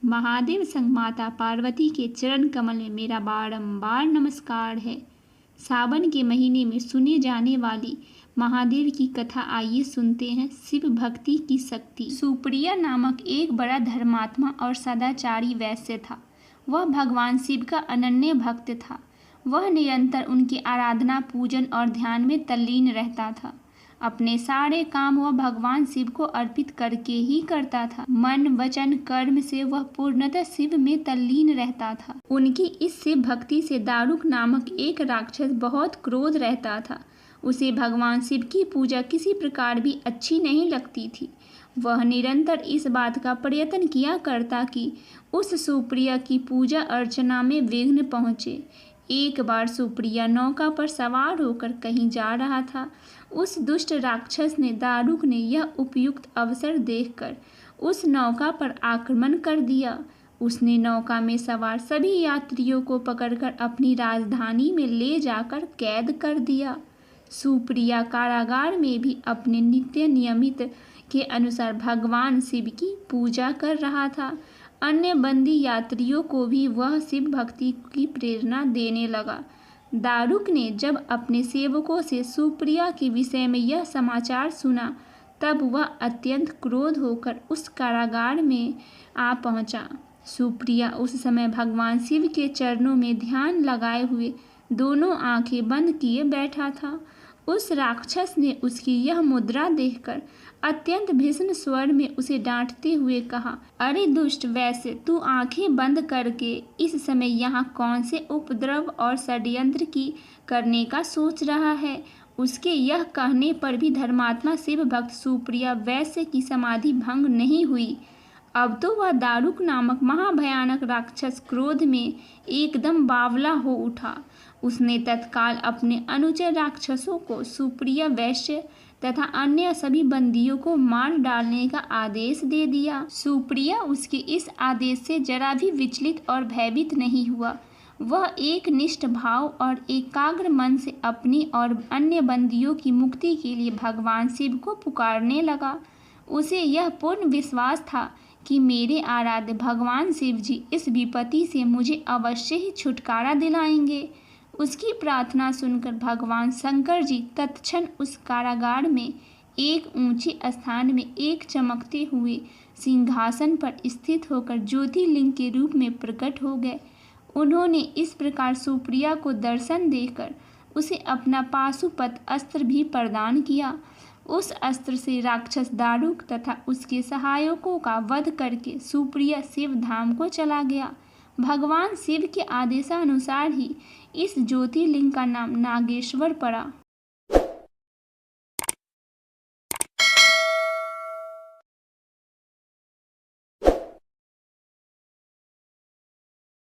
महादेव संग माता पार्वती के चरण कमल में मेरा बारंबार नमस्कार है। सावन के महीने में सुने जाने वाली महादेव की कथा आइए सुनते हैं। शिव भक्ति की शक्ति। सुप्रिया नामक एक बड़ा धर्मात्मा और सदाचारी वैश्य था। वह भगवान शिव का अनन्य भक्त था। वह निरंतर उनकी आराधना, पूजन और ध्यान में तल्लीन रहता था। अपने सारे काम वह भगवान शिव को अर्पित करके ही करता था। मन, वचन, कर्म से वह पूर्णतः शिव में तल्लीन रहता था। उनकी इस शिव भक्ति से दारुक नामक एक राक्षस बहुत क्रोध रहता था। उसे भगवान शिव की पूजा किसी प्रकार भी अच्छी नहीं लगती थी। वह निरंतर इस बात का प्रयत्न किया करता कि उस सुप्रिया की पूजा अर्चना में विघ्न पहुँचे। एक बार सुप्रिया नौका पर सवार होकर कहीं जा रहा था। उस दुष्ट राक्षस ने दारुक ने यह उपयुक्त अवसर देखकर उस नौका पर आक्रमण कर दिया। उसने नौका में सवार सभी यात्रियों को पकड़कर अपनी राजधानी में ले जाकर कैद कर दिया। सुप्रिया कारागार में भी अपने नित्य नियमित के अनुसार भगवान शिव की पूजा कर रहा था। अन्य बंदी यात्रियों को भी वह शिव भक्ति की प्रेरणा देने लगा। दारुक ने जब अपने सेवकों से सुप्रिया के विषय में यह समाचार सुना, तब वह अत्यंत क्रोध होकर उस कारागार में आ पहुंचा। सुप्रिया उस समय भगवान शिव के चरणों में ध्यान लगाए हुए दोनों आंखें बंद किए बैठा था। उस राक्षस ने उसकी यह मुद्रा देखकर अत्यंत भीषण स्वर में उसे डांटते हुए कहा, अरे दुष्ट वैश्य, तू आंखें बंद करके इस समय यहाँ कौन से उपद्रव और षड्यंत्र की करने का सोच रहा है। उसके यह कहने पर भी धर्मात्मा शिव भक्त सुप्रिया वैश्य की समाधि भंग नहीं हुई। अब तो वह दारुक नामक महाभयानक राक्षस क्रोध में एकदम बावला हो उठा। उसने तत्काल अपने अनुचर राक्षसों को सुप्रिया वैश्य तथा अन्य सभी बंदियों को मार डालने का आदेश दे दिया। सुप्रिया उसके इस आदेश से जरा भी विचलित और भयभीत नहीं हुआ। वह एक निष्ठ भाव और एकाग्र मन से अपनी और अन्य बंदियों की मुक्ति के लिए भगवान शिव को पुकारने लगा। उसे यह पूर्ण विश्वास था कि मेरे आराध्य भगवान शिव जी इस विपत्ति से मुझे अवश्य ही छुटकारा दिलाएंगे। उसकी प्रार्थना सुनकर भगवान शंकर जी तत्क्षण उस कारागार में एक ऊंचे स्थान में एक चमकते हुए सिंहासन पर स्थित होकर ज्योतिर्लिंग के रूप में प्रकट हो गए। उन्होंने इस प्रकार सुप्रिया को दर्शन देकर उसे अपना पाशुपत अस्त्र भी प्रदान किया। उस अस्त्र से राक्षस दारुक तथा उसके सहायकों का वध करके सुप्रिया शिव धाम को चला गया। भगवान शिव के आदेशानुसार ही इस ज्योतिर्लिंग का नाम नागेश्वर पड़ा।